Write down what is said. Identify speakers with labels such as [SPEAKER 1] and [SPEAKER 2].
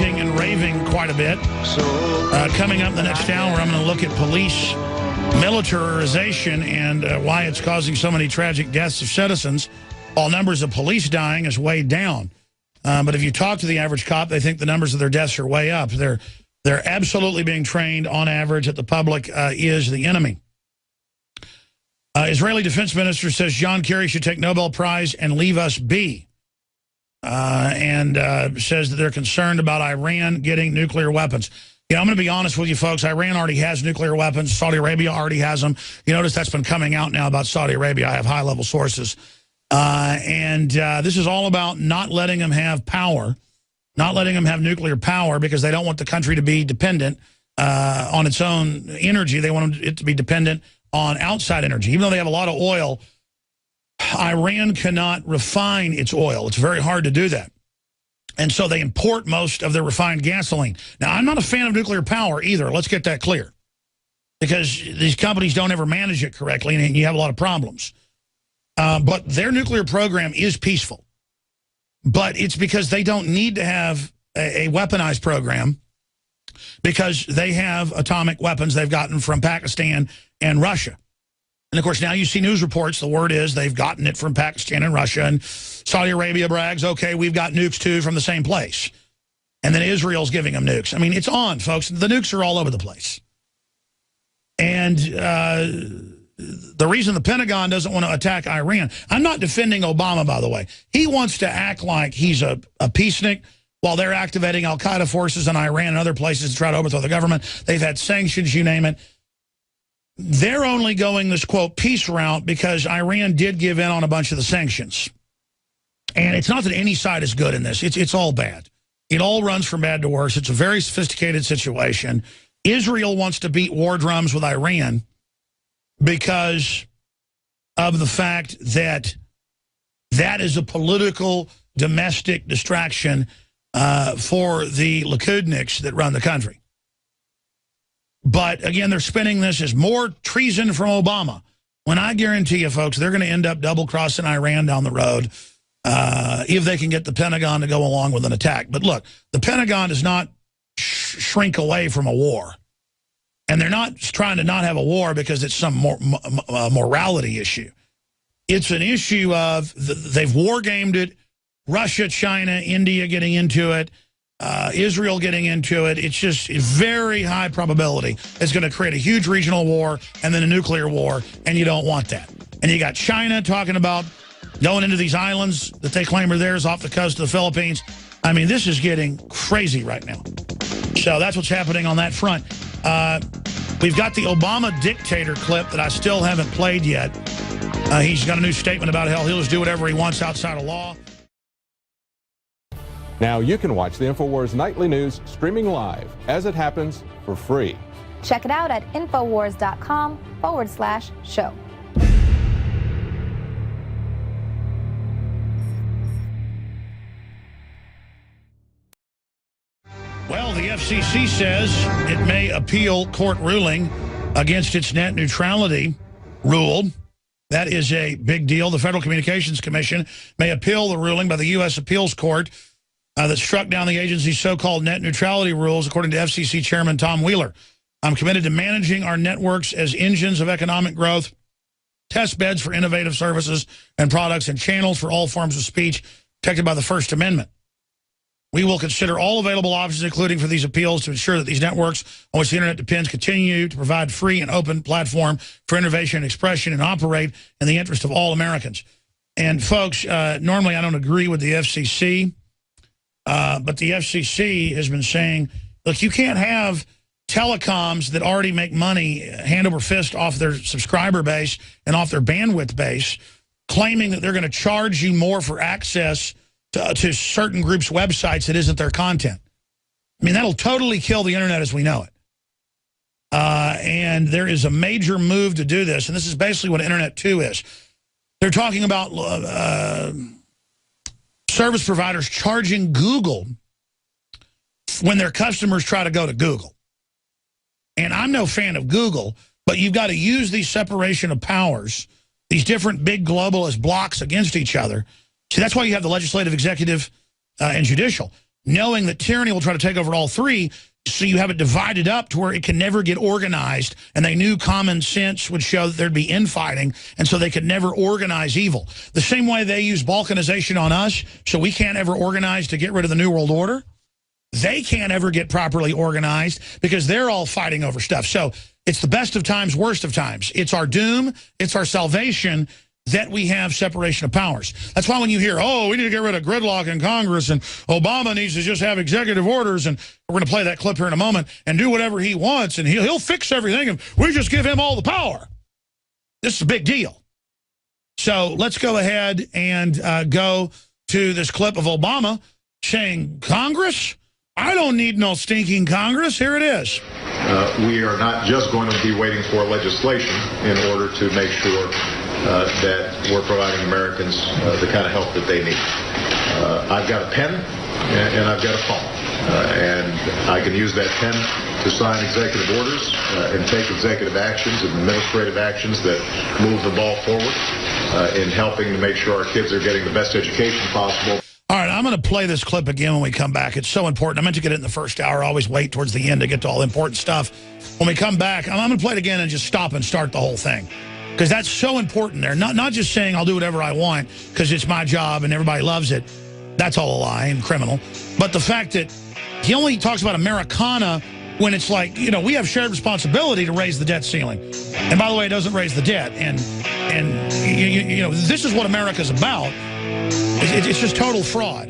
[SPEAKER 1] ranting and raving quite a bit. Coming up in the next hour, I'm going to look at police militarization and why it's causing so many tragic deaths of citizens, while numbers of police dying is way down. But if you talk to the average cop, they think the numbers of their deaths are way up. They're absolutely being trained on average that the public is the enemy. Israeli defense minister says John Kerry should take Nobel Prize and leave us be. And says that they're concerned about Iran getting nuclear weapons. You know, I'm going to be honest with you folks. Iran already has nuclear weapons. Saudi Arabia already has them. You notice that's been coming out now about Saudi Arabia. I have high-level sources. This is all about not letting them have power, not letting them have nuclear power because they don't want the country to be dependent on its own energy. They want it to be dependent on outside energy. Even though they have a lot of oil, Iran cannot refine its oil. It's very hard to do that. And so they import most of their refined gasoline. Now, I'm not a fan of nuclear power either. Let's get that clear. Because these companies don't ever manage it correctly, and you have a lot of problems. But their nuclear program is peaceful. But it's because they don't need to have a weaponized program because they have atomic weapons they've gotten from Pakistan and Russia. And, of course, now you see news reports. The word is they've gotten it from Pakistan and Russia. And Saudi Arabia brags, okay, we've got nukes, too, from the same place. And then Israel's giving them nukes. I mean, it's on, folks. The nukes are all over the place. And the reason the Pentagon doesn't want to attack Iran, I'm not defending Obama, by the way. He wants to act like he's a peacenik while they're activating al-Qaeda forces in Iran and other places to try to overthrow the government. They've had sanctions, you name it. They're only going this, quote, peace route because Iran did give in on a bunch of the sanctions. And it's not that any side is good in this. It's all bad. It all runs from bad to worse. It's a very sophisticated situation. Israel wants to beat war drums with Iran because of the fact that that is a political, domestic distraction for the Likudniks that run the country. But, again, they're spinning this as more treason from Obama. When I guarantee you, folks, they're going to end up double-crossing Iran down the road if they can get the Pentagon to go along with an attack. But, look, the Pentagon does not shrink away from a war. And they're not trying to not have a war because it's some morality issue. It's an issue of they've war-gamed it, Russia, China, India getting into it, Israel getting into it. It's just a very high probability it's going to create a huge regional war and then a nuclear war, and you don't want that. And you got China talking about going into these islands that they claim are theirs off the coast of the Philippines. I mean, this is getting crazy right now. So that's what's happening on that front. We've got the Obama dictator clip that I still haven't played yet. He's got a new statement about how he'll just do whatever he wants outside of law.
[SPEAKER 2] Now you can watch the INFOWARS Nightly News streaming live as it happens for free.
[SPEAKER 3] Check it out at infowars.com/show.
[SPEAKER 1] Well, the FCC says it may appeal court ruling against its net neutrality rule. That is a big deal. The Federal Communications Commission may appeal the ruling by the U.S. Appeals Court that struck down the agency's so-called net neutrality rules, according to FCC Chairman Tom Wheeler. I'm committed to managing our networks as engines of economic growth, test beds for innovative services and products, and channels for all forms of speech protected by the First Amendment. We will consider all available options, including for these appeals, to ensure that these networks on which the Internet depends continue to provide free and open platform for innovation and expression and operate in the interest of all Americans. And, folks, normally I don't agree with the FCC, but the FCC has been saying, look, you can't have telecoms that already make money hand over fist off their subscriber base and off their bandwidth base, claiming that they're going to charge you more for access to certain groups' websites that isn't their content. I mean, that'll totally kill the Internet as we know it. And there is a major move to do this, and this is basically what Internet 2 is. They're talking about service providers charging Google when their customers try to go to Google. And I'm no fan of Google, but you've got to use these separation of powers, these different big globalist blocks against each other. See, that's why you have the legislative, executive, and judicial. knowing that tyranny will try to take over all three, so you have it divided up to where it can never get organized, and they knew common sense would show that there'd be infighting, and so they could never organize evil. The same way they use balkanization on us, so we can't ever organize to get rid of the New World Order, they can't ever get properly organized because they're all fighting over stuff. So it's the best of times, worst of times. It's our doom, it's our salvation that we have separation of powers. That's why when you hear, oh, we need to get rid of gridlock in Congress and Obama needs to just have executive orders, and we're going to play that clip here in a moment, and do whatever he wants, and he'll fix everything, and we just give him all the power. This is a big deal. So let's go ahead and go to this clip of Obama saying, Congress? I don't need no stinking Congress. Here it is.
[SPEAKER 3] We are not just going to be waiting for legislation in order to make sure that we're providing Americans the kind of help that they need. I've got a pen and I've got a phone, and I can use that pen to sign executive orders and take executive actions and administrative actions that move the ball forward in helping to make sure our kids are getting the best education possible.
[SPEAKER 1] All right, I'm going to play this clip again when we come back. It's so important. I meant to get it in the first hour. I always wait towards the end to get to all the important stuff. When we come back, I'm going to play it again and just stop and start the whole thing, because that's so important there. Not just saying I'll do whatever I want because it's my job and everybody loves it. That's all a lie and criminal. But the fact that he only talks about Americana when it's like, you know, we have shared responsibility to raise the debt ceiling. And by the way, it doesn't raise the debt. And you know, this is what America's about. It's just total fraud.